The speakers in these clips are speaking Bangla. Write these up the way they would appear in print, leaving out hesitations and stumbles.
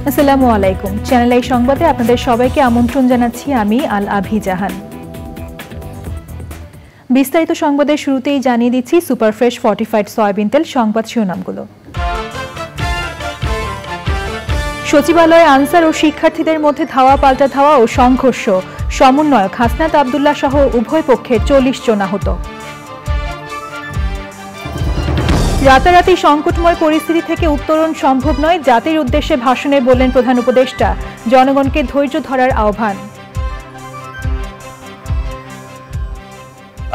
আসসালামু আলাইকুম। চ্যানেল আই সংবাদে আপনাদের সবাইকে আমন্ত্রণ জানাচ্ছি আমি আল আভি জাহান। বিস্তারিত সংবাদের শুরুতেই জানিয়ে দিচ্ছি সুপারফ্রেশ ফর্টিফাইড সয়াবিন তেল সংবাদ শিরোনামগুলো। সচিবালয়ে আনসার ও শিক্ষার্থীদের মধ্যে ধাওয়া পাল্টা ধাওয়া ও সংঘর্ষ, সমন্বয়ক হাসনাত আব্দুল্লাহ সহ উভয় পক্ষের 40 জন আহত। রাতারাতি সংকটময় পরিস্থিতি থেকে উত্তরণ সম্ভব নয়, জাতির উদ্দেশ্যে ভাষণে বললেন প্রধান উপদেষ্টা, জনগণকে ধৈর্য ধরার আহ্বান।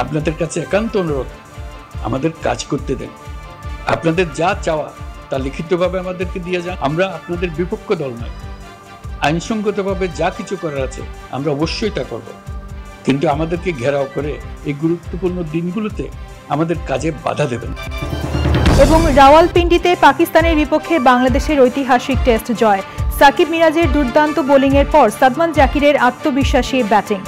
আপনাদের কাছে একান্ত অনুরোধ, আমাদের কাজ করতে দেন। আপনাদের যা চাওয়া তা লিখিতভাবে আমাদেরকে দিয়ে যান। আমরা আপনাদের বিপক্ষ দল নয়। আইনসঙ্গতভাবে যা কিছু করার আছে আমরা অবশ্যই তা করব, কিন্তু আমাদেরকে ঘেরাও করে এই গুরুত্বপূর্ণ দিনগুলোতে আমাদের কাজে বাধা দেবেন। এবং রাওয়ালপিন্ডিতে পাকিস্তানের বিপক্ষে বাংলাদেশের ঐতিহাসিক টেস্ট জয়, সাকিব মিরাজের দুর্দান্ত বোলিংয়ের পর সাদমান জাকিরের আত্মবিশ্বাসী ব্যাটিং।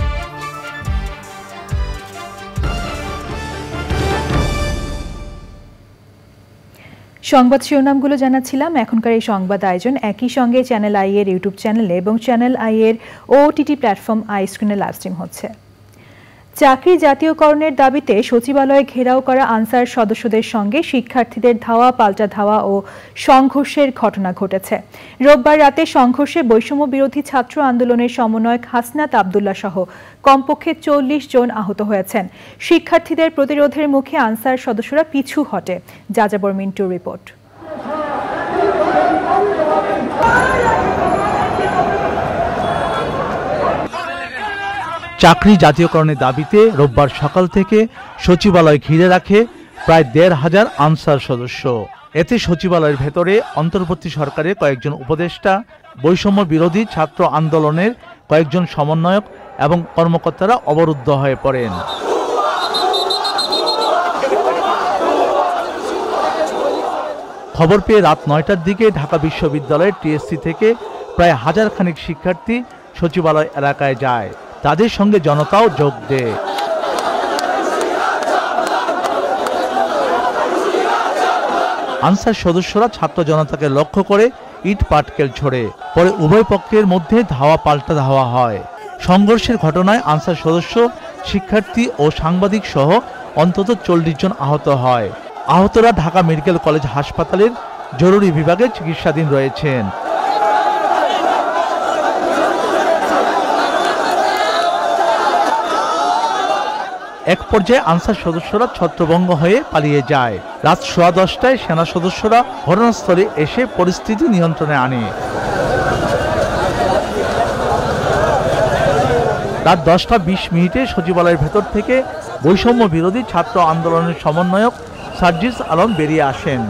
সংবাদ শিরোনামগুলো জানাচ্ছিলাম। এখনকার এই সংবাদ আয়োজন একই সঙ্গে চ্যানেল আই এর ইউটিউব চ্যানেলে এবং চ্যানেল আই এর ওটিটি প্ল্যাটফর্ম আই স্ক্রিনে লাইভ স্ট্রিম হচ্ছে। চাকরি জাতীয়করণের দাবিতে সচিবালয়ে ঘেরাও করা আনসার সদস্যদের সঙ্গে শিক্ষার্থীদের ধাওয়া পাল্টা ধাওয়া ও সংঘর্ষের ঘটনা ঘটেছে। রোববার রাতে সংঘর্ষে বৈষম্য বিরোধী ছাত্র আন্দোলনের সমন্বয়ক হাসনাত আব্দুল্লাহ সহ কমপক্ষে 40 জন আহত হয়েছেন। শিক্ষার্থীদের প্রতিরোধের মুখে আনসার সদস্যরা পিছু হটে। যাযাবর মিন্টুর রিপোর্ট। চাকরি জাতীয়করণের দাবিতে রোববার সকাল থেকে সচিবালয় ঘিরে রাখে প্রায় ১৫০০ আনসার সদস্য। এতে সচিবালয়ের ভেতরে অন্তর্বর্তী সরকারের কয়েকজন উপদেষ্টা, বৈষম্য বিরোধী ছাত্র আন্দোলনের কয়েকজন সমন্বয়ক এবং কর্মকর্তারা অবরুদ্ধ হয়ে পড়েন। খবর পেয়ে রাত ৯টার দিকে ঢাকা বিশ্ববিদ্যালয়ের টিএসসি থেকে প্রায় ১০০০ খানিক শিক্ষার্থী সচিবালয় এলাকায় যায়। তাদের সঙ্গে জনতাও যোগ দেয়। আনসার সদস্যরা ছাত্র জনতাকে লক্ষ্য করে ইট পাটকেল ছোড়ে। পরে উভয় পক্ষের মধ্যে ধাওয়া পাল্টা ধাওয়া হয়। সংঘর্ষের ঘটনায় আনসার সদস্য, শিক্ষার্থী ও সাংবাদিক সহ অন্তত ৪০ জন আহত হয়। আহতরা ঢাকা মেডিকেল কলেজ হাসপাতালের জরুরি বিভাগে চিকিৎসাধীন রয়েছেন। এক পর্যায়ে আনসার সদস্যরা ছত্রভঙ্গ হয়ে পালিয়ে যায়। রাত 10:15টায় সেনা সদস্যরা ঘটনাস্থলে এসে পরিস্থিতি নিয়ন্ত্রণে আনে। রাত 10:20 সচিবালয়ের ভেতর থেকে বৈষম্য বিরোধী ছাত্র আন্দোলনের সমন্বয়ক সার্জিস আলম বেরিয়ে আসেন।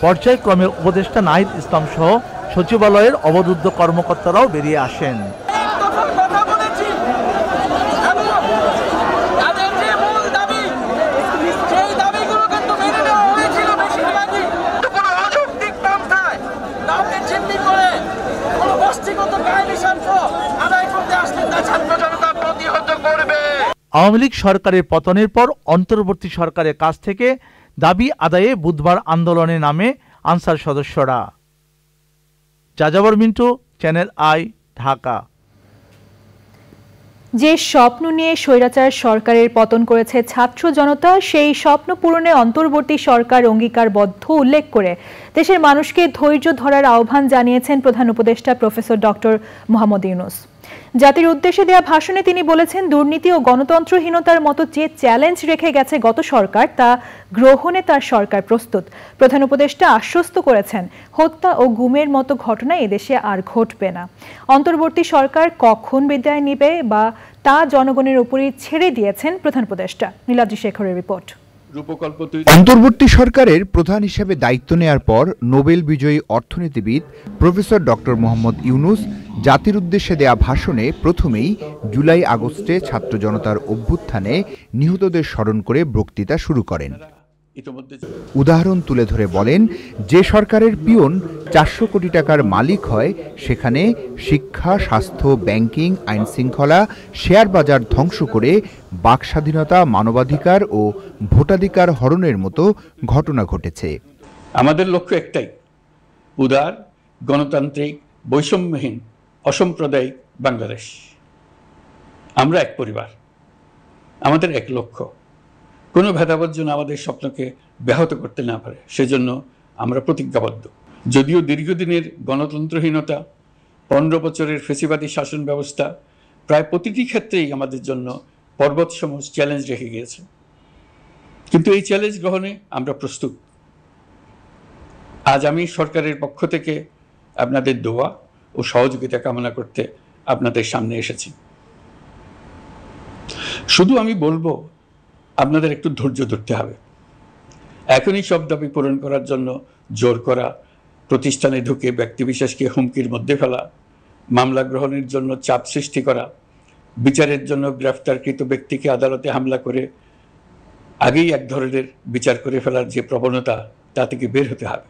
পর্যায়ক্রমে উপদেষ্টা নাহিদ ইসলাম সহ সচিবালয়ের অবরুদ্ধ কর্মকর্তারাও বেরিয়ে আসেন। আওয়ামী লীগ সরকারের পতনের পর অন্তর্বর্তী সরকারের কাছ থেকে দাবি আদায়ে বুধবার আন্দোলনে নামে আনসার সদস্যরা। যাযাবর মিন্টু, চ্যানেল আই, ঢাকা। যে স্বপ্ন নিয়ে স্বৈরাচার সরকারের পতন করেছে ছাত্র জনতা, সেই স্বপ্ন পূরণে অন্তর্বর্তী সরকার অঙ্গীকারবদ্ধ উল্লেখ করে দেশের মানুষকে ধৈর্য ধরার আহ্বান জানিয়েছেন প্রধান উপদেষ্টা প্রফেসর ডক্টর মোহাম্মদ ইউনূস। জাতির উদ্দেশ্যে দেয়া ভাষণে তিনি বলেছেন, দুর্নীতি ও গণতন্ত্রহীনতার মতো যে চ্যালেঞ্জ রেখে গেছে গত সরকার, তা গ্রহণে তার সরকার প্রস্তুত। প্রধান উপদেষ্টা আশ্বস্ত করেছেন, হত্যা ও গুমের মতো ঘটনা এদেশে আর ঘটবে না। অন্তর্বর্তী সরকার কখন বিদায় নেবে বা তা জনগণের উপরই ছেড়ে দিয়েছেন প্রধান উপদেষ্টা। নীলাদ্রি শেখরের রিপোর্ট। অন্তর্বর্তী সরকারের প্রধান হিসেবে দায়িত্ব নেয়ার পর নোবেল বিজয়ী অর্থনীতিবিদ প্রফেসর ডক্টর মোহাম্মদ ইউনূস জাতির উদ্দেশ্যে দেয়া ভাষণে প্রথমেই জুলাই আগস্টে ছাত্র জনতার অভ্যুত্থানে নিহতদের স্মরণ করে বক্তৃতা শুরু করেন। উদাহরণ তুলে ধরে বলেন, যে সরকারের পিয়ন 400 কোটি টাকার মালিক হয় সেখানে শিক্ষা, স্বাস্থ্য, ব্যাংকিং, আইন শৃঙ্খলা, শেয়ার বাজার ধ্বংস করে বাক স্বাধীনতা, মানবাধিকার ও ভোটাধিকার হরণের মতো ঘটনা ঘটেছে। আমাদের লক্ষ্য একটাই, উদার, গণতান্ত্রিক, বৈষম্যহীন, অসাম্প্রদায়িক বাংলাদেশ। আমরা এক পরিবার, আমাদের এক লক্ষ্য। কোনো ভেদাভেদ যেন আমাদের স্বপ্নকে ব্যাহত করতে না পারে, সেজন্য আমরা প্রতিজ্ঞাবদ্ধ। যদিও দীর্ঘদিনের গণতন্ত্রহীনতা, 15 বছরের ফ্যাসিবাদী শাসন ব্যবস্থা প্রায় প্রতিটি ক্ষেত্রেই আমাদের জন্য পর্বতসম চ্যালেঞ্জ রেখে গিয়েছে, কিন্তু এই চ্যালেঞ্জ গ্রহণে আমরা প্রস্তুত। আজ আমি সরকারের পক্ষ থেকে আপনাদের দোয়া ও সহযোগিতা কামনা করতে আপনাদের সামনে এসেছি। শুধু আমি বলবো, আপনাদের একটু ধৈর্য ধরতে হবে। এখনই সব দাবি পূরণ করার জন্য জোর করা, প্রতিষ্ঠানে ঢুকে ব্যক্তিবিশেষকে হুমকির মধ্যে ফেলা, মামলা গ্রহণের জন্য চাপ সৃষ্টি করা, বিচারের জন্য গ্রেফতারকৃত ব্যক্তিকে আদালতে হামলা করে আগেই এক ধরনের বিচার করে ফেলার যে প্রবণতা, তা থেকে বের হতে হবে।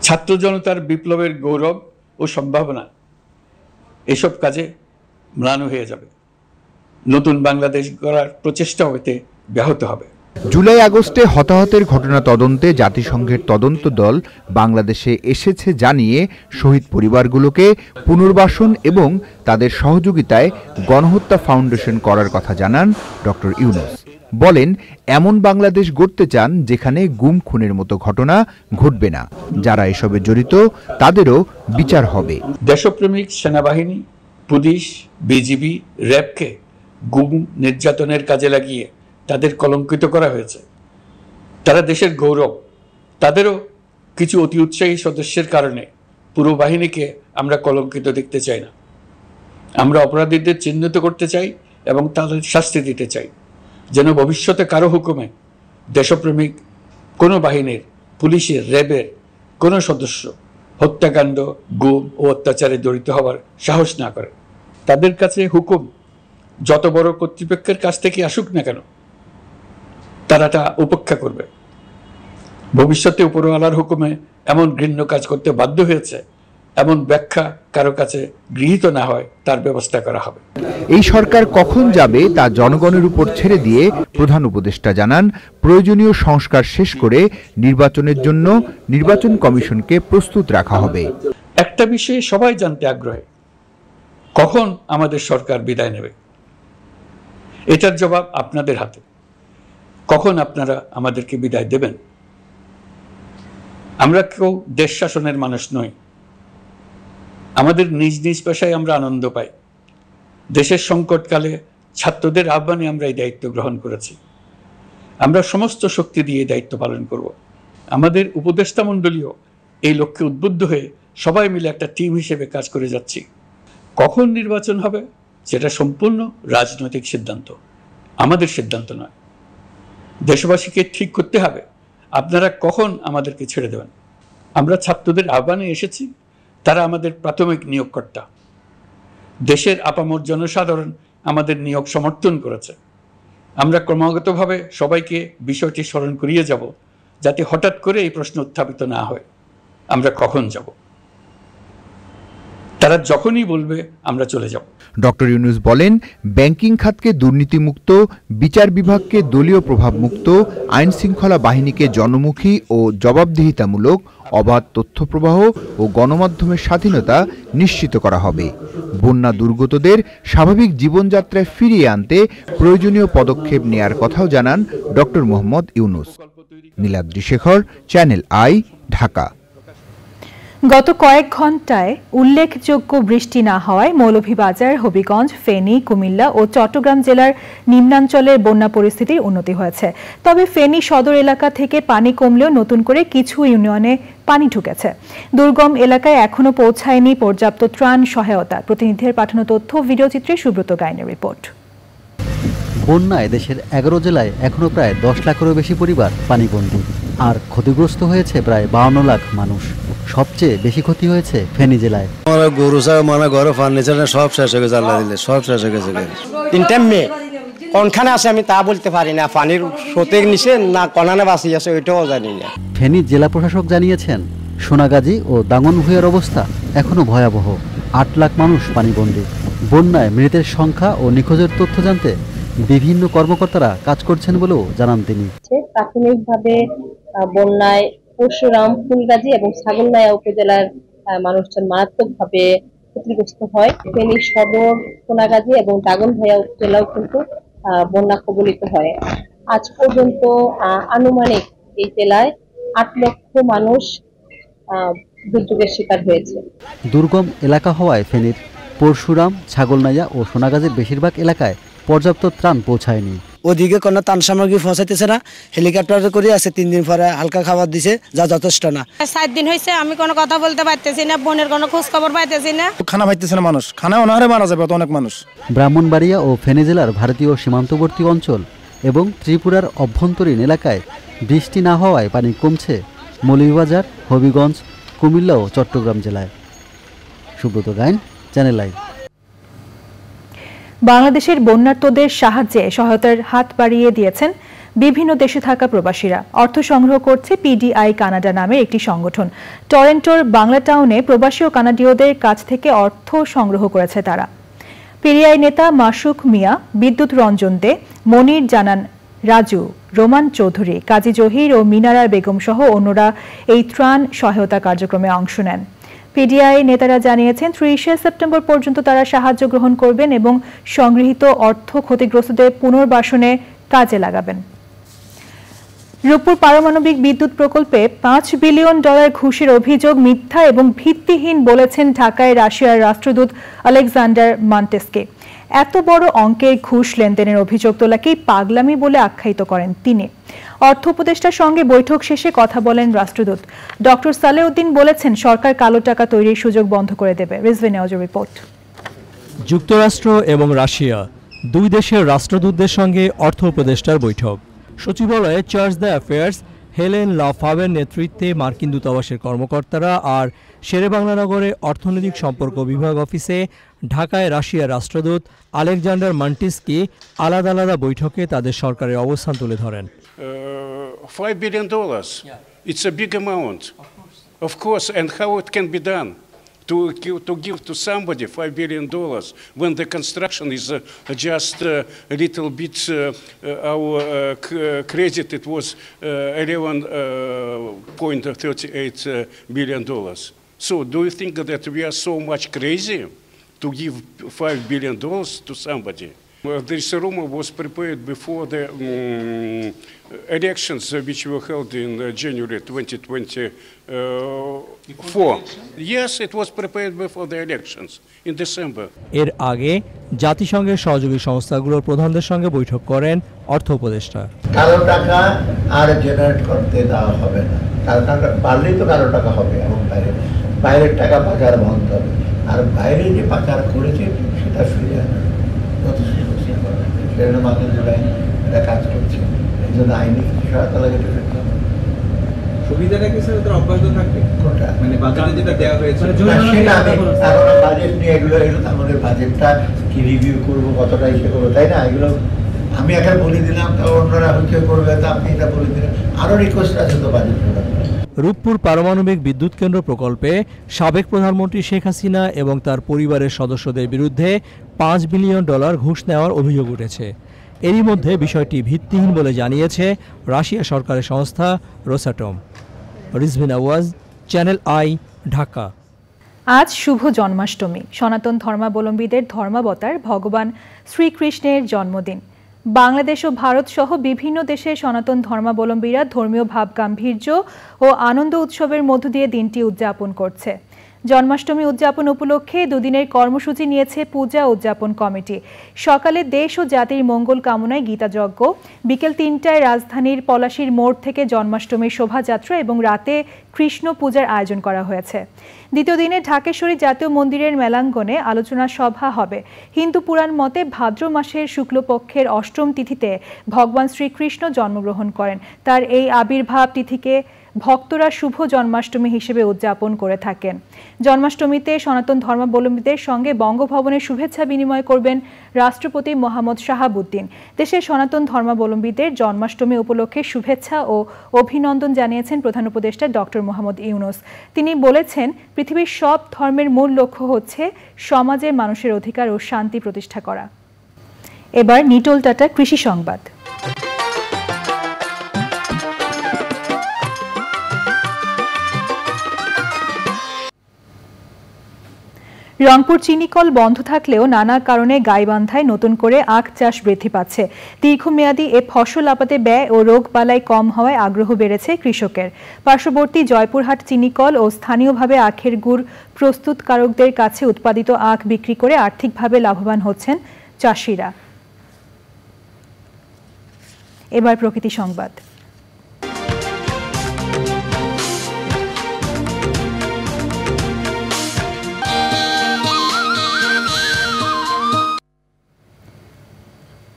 ছাত্র জনতার বিপ্লবের গৌরব ও সম্ভাবনা এসব কাজে ম্লান হয়ে যাবে। নতুন বাংলাদেশ গড়ার প্রচেষ্টা হতে ব্যাহত হবে। জুলাই আগস্টে হতাহতের ঘটনা তদন্তে জাতিসংঘের তদন্ত দল বাংলাদেশে এসেছে জানিয়ে শহীদ পরিবারগুলোকে পুনর্বাসন এবং তাদের সহযোগিতায় গণহত্যা ফাউন্ডেশন করার কথা জানান ডক্টর ইউনূস। বলেন, এমন বাংলাদেশ গড়তে চান যেখানে গুম খুনের মতো ঘটনা ঘটবে না। যারা এসবে জড়িত তাদেরও বিচার হবে। দেশপ্রেমিক সেনাবাহিনী, পুলিশ, বিজিবি, র্যাবকে গুম নির্যাতনের কাজে লাগিয়ে তাদের কলঙ্কিত করা হয়েছে। তারা দেশের গৌরব। তাদেরও কিছু অতি উৎসাহী সদস্যের কারণে পুরো বাহিনীকে আমরা কলঙ্কিত দেখতে চাই না। আমরা অপরাধীদের চিহ্নিত করতে চাই এবং তাদের শাস্তি দিতে চাই, যেন ভবিষ্যতে কারো হুকুমে দেশপ্রেমিক কোনো বাহিনীর, পুলিশের, র্যাবের কোনো সদস্য হত্যাকাণ্ড, গুম ও অত্যাচারে জড়িত হওয়ার সাহস না করে। তাদের কাছে হুকুম যত বড় কর্তৃপক্ষের কাছ থেকে আসুক না কেন, তারা তা উপেক্ষা করবে। ভবিষ্যতে উপরওয়ালার হুকুমে এমন ঘৃণ্য কাজ করতে বাধ্য হয়েছে, এমন ব্যাখ্যা কারো কাছে গৃহীত না হয়, তার ব্যবস্থা করা হবে। এই সরকার কখন যাবে তা জনগণের উপর ছেড়ে দিয়ে প্রধান উপদেষ্টা জানান, প্রয়োজনীয় সংস্কার শেষ করে নির্বাচনের জন্য নির্বাচন কমিশনকে প্রস্তুত রাখা হবে। একটা বিষয়ে সবাই জানতে আগ্রহী, কখন আমাদের সরকার বিদায় নেবে। এটার জবাব আপনাদের হাতে। কখন আপনারা আমাদেরকে বিদায় দেবেন? আমরা কেউ দেশ শাসনের মানুষ নই। আমাদের নিজ নিজ পেশায় আমরা আনন্দ পাই। দেশের সংকটকালে ছাত্রদের আহ্বানে আমরা এই দায়িত্ব গ্রহণ করেছি। আমরা সমস্ত শক্তি দিয়ে দায়িত্ব পালন করব। আমাদের উপদেষ্টা মণ্ডলীও এই লক্ষ্যে উদ্বুদ্ধ হয়ে সবাই মিলে একটা টিম হিসেবে কাজ করে যাচ্ছি। কখন নির্বাচন হবে সেটা সম্পূর্ণ রাজনৈতিক সিদ্ধান্ত, আমাদের সিদ্ধান্ত নয়। দেশবাসীকে ঠিক করতে হবে আপনারা কখন আমাদেরকে ছেড়ে দেবেন। আমরা ছাত্রদের আহ্বানে এসেছি, তারা আমাদের প্রাথমিক নিয়োগকর্তা। দেশের আপামর জনসাধারণ আমাদের নিয়োগ সমর্থন করেছে। আমরা ক্রমাগতভাবে সবাইকে বিষয়টি স্মরণ করিয়ে যাব, যাতে হঠাৎ করে এই প্রশ্ন উত্থাপিত না হয়, আমরা কখন যাব। তারা যখনই বলবে আমরা চলে যাব। ডক্টর ইউনূস বলেন, ব্যাংকিং খাতকে দুর্নীতিমুক্ত, বিচার বিভাগকে দলীয় প্রভাবমুক্ত, আইন শৃঙ্খলা বাহিনীকে জনমুখী ও জবাবদিহিতামূলক, অবাধ তথ্য প্রবাহ ও গণমাধ্যমের স্বাধীনতা নিশ্চিত করা হবে। বন্যা দুর্গতদের স্বাভাবিক জীবনযাত্রায় ফিরিয়ে আনতে প্রয়োজনীয় পদক্ষেপ নেয়ার কথাও জানান doctor Mohammad Yunus. Niladri Shekhar, channel I, Dhaka. গত কয়েক ঘন্টায় উল্লেখযোগ্য বৃষ্টি না হওয়ায় মৌলভীবাজার, হবিগঞ্জ, ফেনী, কুমিল্লা ও চট্টগ্রাম জেলার নিম্নাঞ্চলের বন্যা পরিস্থিতির উন্নতি হয়েছে। তবে ফেনী সদর এলাকা থেকে পানি কমলেও নতুন করে কিছু ইউনিয়নে পানি ঢুকেছে। দুর্গম এলাকায় এখনো পৌঁছায়নি পর্যাপ্ত ত্রাণ সহায়তা। প্রতিনিধির পাঠানো তথ্য ভিডিওচিত্রে সুব্রত গাইনের রিপোর্ট। বন্যায় দেশের ১১ জেলায় এখনো প্রায় ১০ লাখেরও বেশি পরিবার পানিবন্দী, আর ক্ষতিগ্রস্ত হয়েছে প্রায় ৫২ লাখ মানুষ। সবচেয়ে বেশি ক্ষতি হয়েছে ফেনী জেলায়। গরু ঘর ফার্নিচার সব শেষ হয়ে গেছে, আল্লাহ দিলে সব শেষ হয়ে গেছে। ৩টা মেয়ে কোনখানে আছে আমি তা বলতে পারি না, পানির স্রোতের নিচে না কনানে বাঁচি আছে ওইটাও জানি না। ফেনী জেলা প্রশাসক জানিয়েছেন, সোনাগাজী ও দাঙ্গনভূঞার অবস্থা এখনো ভয়াবহ। ৮ লাখ মানুষ পানিবন্দী। বন্যায় মৃতের সংখ্যা ও নিখোঁজের তথ্য জানতে বিভিন্ন কর্মকর্তারা কাজ করছেন বলেও জানান তিনি। প্রাথমিকভাবে বন্যায় পরশুরাম, ফুলগাজী এবং ছাগলনাইয়া উপজেলার মানুষজন মারাত্মকভাবে ক্ষতিগ্রস্ত হয়। ফেনী সদর, সোনাগাজী এবং দাগনভূঞা উপজেলাও কিন্তু বন্যা কবলিত হয়। আজ পর্যন্ত আনুমানিক এই জেলায় ৮ লক্ষ মানুষ দুর্যোগের শিকার হয়েছে। দুর্গম এলাকা হওয়ায় ফেনীর পরশুরাম, ছাগলনাইয়া ও সোনাগাজীর বেশিরভাগ এলাকায় পর্যাপ্ত ত্রাণ পৌঁছায়নি। ওদিকে কোনো ত্রাণ সামগ্রী পৌঁছাইতেছে না, হেলিকপ্টার করে আছে। 3 দিন পরে হালকা খাবার দিছে, যা যথেষ্ট না। 7 দিন হয়েছে আমি কোনো কথা বলতে পারতেছি না, বোনের কোনো খোঁজ খবর পাইতেছি না। খানা পাইতেছে না মানুষ, খানা অনাহারে মারা যাবে অনেক মানুষ। ব্রাহ্মণবাড়িয়া ও ফেনী জেলার ভারতীয় সীমান্তবর্তী অঞ্চল এবং ত্রিপুরার অভ্যন্তরীণ এলাকায় বৃষ্টি না হওয়ায় পানি কমছে মৌলভীবাজার, হবিগঞ্জ, কুমিল্লা ও চট্টগ্রাম জেলায়। Subrata Gain, Channel I. বাংলাদেশের বন্যার্তদের সাহায্যে সহায়তার হাত বাড়িয়ে দিয়েছেন বিভিন্ন দেশে থাকা প্রবাসীরা। অর্থ সংগ্রহ করছে পিডিআই কানাডা নামের একটি সংগঠন। টরন্টোর বাংলা টাউনে প্রবাসী ও কানাডীয়দের কাছ থেকে অর্থ সংগ্রহ করেছে তারা। পিডিআই নেতা মাসুক মিয়া, বিদ্যুৎ রঞ্জন দে, মনির জানান রাজু, রোমান চৌধুরী, কাজী জহির ও মিনারা বেগম সহ অন্যরা এই ত্রাণ সহায়তা কার্যক্রমে অংশ নেন। পিডিআই নেতারা জানিয়েছেন ৩০শে সেপ্টেম্বর পর্যন্ত তারা সাহায্য গ্রহণ করবেন এবং সংগৃহীত অর্থ ক্ষতিগ্রস্তদের পুনর্বাসনে কাজে লাগাবেন। রূপপুর পারমাণবিক বিদ্যুৎ প্রকল্পে $5 বিলিয়ন ঘুষের অভিযোগ মিথ্যা এবং ভিত্তিহীন বলেছেন ঢাকায় রাশিয়ার রাষ্ট্রদূত আলেকজান্ডার মান্টেস্কে। এত বড় অঙ্কের ঘুষ লেনদেনের অভিযোগ তোলাকেই পাগলামি বলে আখ্যায়িত করেন তিনি। অর্থ উপদেষ্টার সঙ্গে বৈঠক শেষে কথা বলেন রাষ্ট্রদূত। ডক্টর সালেউদ্দিন বলেছেন সরকার কালো টাকা তৈরির সুযোগ বন্ধ করে দেবে। রিজভি নেওয়াজের রিপোর্ট। যুক্তরাষ্ট্র এবং রাশিয়া দুই দেশের রাষ্ট্রদূতদের সঙ্গে অর্থ উপদেষ্টার বৈঠক। সচিবালয়ে চার্জ দ্য অ্যাফেয়ার্স হেলেন লাফাবের নেতৃত্বে মার্কিন দূতাবাসের কর্মকর্তারা আর শেরেবাংলানগরে অর্থনৈতিক সম্পর্ক বিভাগ অফিসে ঢাকায় রাশিয়ার রাষ্ট্রদূত আলেকজান্ডার মান্টিস্কি আলাদা আলাদা বৈঠকে তাদের সরকারের অবস্থান তুলে ধরেন। $5 billion. It's a big amount. Of course, and how it can be done? To give to somebody $5 billion when the construction is just a little bit our credit, it was $11.38 billion. So do you think that we are so much crazy to give $5 billion to somebody? This rumor was prepared before the elections which were held in January 2024. Yes, it was prepared before the elections in December. এর আগে জাতিসংঘের সহযোগী সংস্থাগুলোর প্রধানদের সঙ্গে বৈঠক করেন অর্থ উপদেষ্টা। কালো টাকা আর জেনারেট করতে দেওয়া হবে না, কারণ পারলেই তো কালো টাকা হবে এবং বাইরের টাকা পাচার বন্ধ হবে, আর বাইরে যে পাচার করেছে সেটা ফিরে আনা কাজ করছে। এই জন্য আইনি সহায়তা লাগে সুবিধাটা কি স্যার অব্যাহত থাকবে? কোনটা মানে বাজেটে যেটা দেওয়া হয়েছে সেটা আমি এখন বাজেট নিয়ে এগুলো আমাদের বাজেটটা কি রিভিউ করবো, কতটা ইসে করবো, তাই না? এগুলো আমি একটা বলে দিলাম, তা অন্যরা হইচই করবে, তা আপনি এটা বলে দিলেন। আরো রিকোয়েস্ট আছে তো বাজেট। রূপপুর পারমাণবিক বিদ্যুৎ কেন্দ্র প্রকল্পে সাবেক প্রধানমন্ত্রী শেখ হাসিনা এবং তার পরিবারের সদস্যদের বিরুদ্ধে $5 বিলিয়ন ঘুষ নেওয়ার অভিযোগ উঠেছে। এরই মধ্যে বিষয়টি ভিত্তিহীন বলে জানিয়েছে রাশিয়া সরকারের সংস্থা Rosatom. Rizvi Newaz, Channel I, Dhaka. আজ শুভ জন্মাষ্টমী, সনাতন ধর্মাবলম্বীদের ধর্মাবতার ভগবান শ্রীকৃষ্ণের জন্মদিন। বাংলাদেশ ও ভারত সহ বিভিন্ন দেশের সনাতন ধর্মাবলম্বীরা ধর্মীয় ভাবগাম্ভীর্য ও আনন্দ উৎসবের মধ্য দিয়ে দিনটি উদযাপন করছে। জন্মাষ্টমী উদযাপন উপলক্ষে দুদিনের কর্মসূচি নিয়েছে পূজা উদযাপন কমিটি। সকালে দেশ ও জাতির মঙ্গল কামনায় গীতাযজ্ঞ, বিকেল ৩টায় রাজধানীর পলাশীর মোড় থেকে জন্মাষ্টমীর শোভাযাত্রা এবং রাতে কৃষ্ণ পূজার আয়োজন করা হয়েছে। দ্বিতীয় দিনে ঢাকেশ্বরী জাতীয় মন্দিরের মেলাঙ্গনে আলোচনা সভা হবে। হিন্দু পুরাণ মতে ভাদ্র মাসের শুক্লপক্ষের অষ্টম তিথিতে ভগবান শ্রীকৃষ্ণ জন্মগ্রহণ করেন। তার এই আবির্ভাব তিথিকে ভক্তরা শুভ জন্মাষ্টমী হিসেবে উদযাপন করে থাকেন। জন্মাষ্টমীতে সনাতন ধর্মাবলম্বীদের সঙ্গে বঙ্গভবনের শুভেচ্ছা বিনিময় করবেন রাষ্ট্রপতি মোহাম্মদ শাহাবুদ্দিন। দেশের সনাতন ধর্মাবলম্বীদের জন্মাষ্টমী উপলক্ষে শুভেচ্ছা ও অভিনন্দন জানিয়েছেন প্রধান উপদেষ্টা ডক্টর মোহাম্মদ ইউনূস। তিনি বলেছেন, পৃথিবীর সব ধর্মের মূল লক্ষ্য হচ্ছে সমাজে মানুষের অধিকার ও শান্তি প্রতিষ্ঠা করা। এবার নিটোল টাটা কৃষি সংবাদ। রংপুর চিনিকল বন্ধ থাকলেও নানা কারণে গাইবান্ধায় নতুন করে আখ চাষ বৃদ্ধি পাচ্ছে। দীর্ঘমেয়াদী এ ফসল আপাতে ব্যয় ও রোগবালাই কম হওয়ায় আগ্রহ বেড়েছে কৃষকের। পার্শ্ববর্তী জয়পুরহাট চিনিকল ও স্থানীয়ভাবে আখের গুড় প্রস্তুতকারকদের কাছে উৎপাদিত আখ বিক্রি করে আর্থিকভাবে লাভবান হচ্ছেন চাষিরা। এবার প্রকৃতি সংবাদ।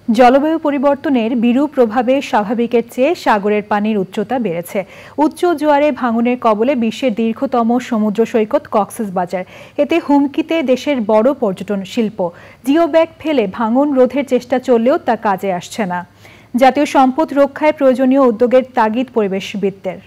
জলবায়ু পরিবর্তনের বিরূপ প্রভাবে স্বাভাবিকের চেয়ে সাগরের পানির উচ্চতা বেড়েছে। উচ্চ জোয়ারে ভাঙনের কবলে বিশ্বের দীর্ঘতম সমুদ্র সৈকত কক্সবাজার। এতে হুমকিতে দেশের বড় পর্যটন শিল্প। জিও ব্যাগ ফেলে ভাঙন রোধের চেষ্টা চললেও তা কাজে আসছে না। জাতীয় সম্পদ রক্ষায় প্রয়োজনীয় উদ্যোগের তাগিদ পরিবেশবিদদের।